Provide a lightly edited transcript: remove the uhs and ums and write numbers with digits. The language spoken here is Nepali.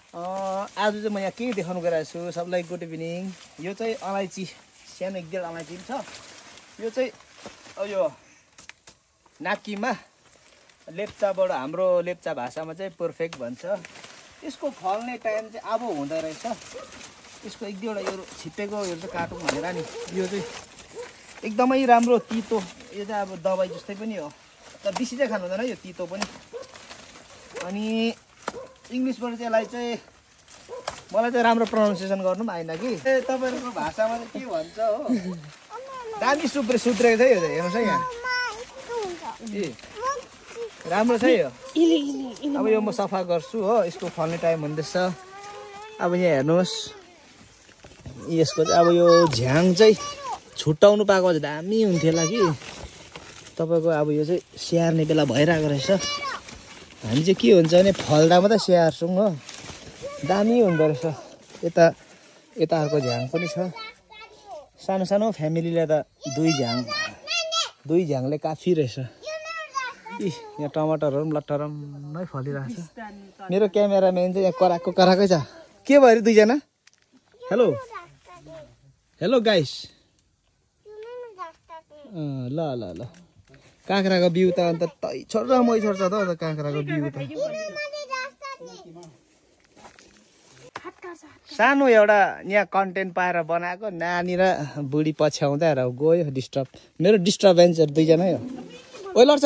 आज चाहिँ म यहाँ के देखाउनु गइरहेको छु सबलाई गुड इभिनिङ। यो चाहिँ अलैँची सानो 1-1.5 अलैँची छ। यो चाहिँ यो नाकिमा लेप्चाबाट हाम्रो लेप्चा भाषामा चाहिँ पर्फेक्ट भन्छ। यसको फल्ने टाइम चाहिँ अब हुँदो रहेछ। यसको 1-2वटा यो छिप्पेको यो चाहिँ काटौँ भनेर नि। यो चाहिँ एकदमै राम्रो तितो, यो चाहिँ अब दबाई जस्तै पनि हो तर बेसी चाहिँ खानु हुँदैन यो तितो पनि। अनि इङ्ग्लिसबाट चाहिँ यसलाई चाहिँ मलाई चाहिँ राम्रो प्रोनाउन्सिएसन गर्नु पनि आएन कि तपाईँहरूको भाषामा चाहिँ के भन्छ हो। दामी सुध्रेको छ है यो चाहिँ हेर्नुहोस् है यहाँ राम्रो छ यो। अब यो म सफा गर्छु हो। यसको फल्ने टाइम हुँदैछ। अब यहाँ हेर्नुहोस् यसको चाहिँ अब यो झ्याङ चाहिँ छुट्याउनु पाएको चाहिँ दामी हुन्थ्यो होला कि तपाईँको। अब यो चाहिँ स्याहार्ने बेला भइरहेको रहेछ। हामी चाहिँ के हुन्छ भने फल्दा मात्रै स्याहार्छौँ हो। दामी हुँदो रहेछ। यता अर्को झ्याङ पनि छ। सानो सानो फ्यामिलीलाई त दुई झ्याङले काफी रहेछ। यहाँ टमाटरहरू पनि लट्टरम्मै फलिरहेको छ। मेरो क्यामेराम्यान चाहिँ यहाँ कराएकै छ। के भयो अरे दुईजना? Hello hello guys. ल ल ल काँक्राको बिउ त अन्त छोड र मै छोड्छ त काँक्राको बिउ त। सानो एउटा यहाँ कन्टेन्ट पाएर बनाएको नानी र बुढी पछ्याउँदै र गयो डिस्टर्ब। मेरो डिस्टर्बेन्सहरू दुईजना हो। ओ लड्छ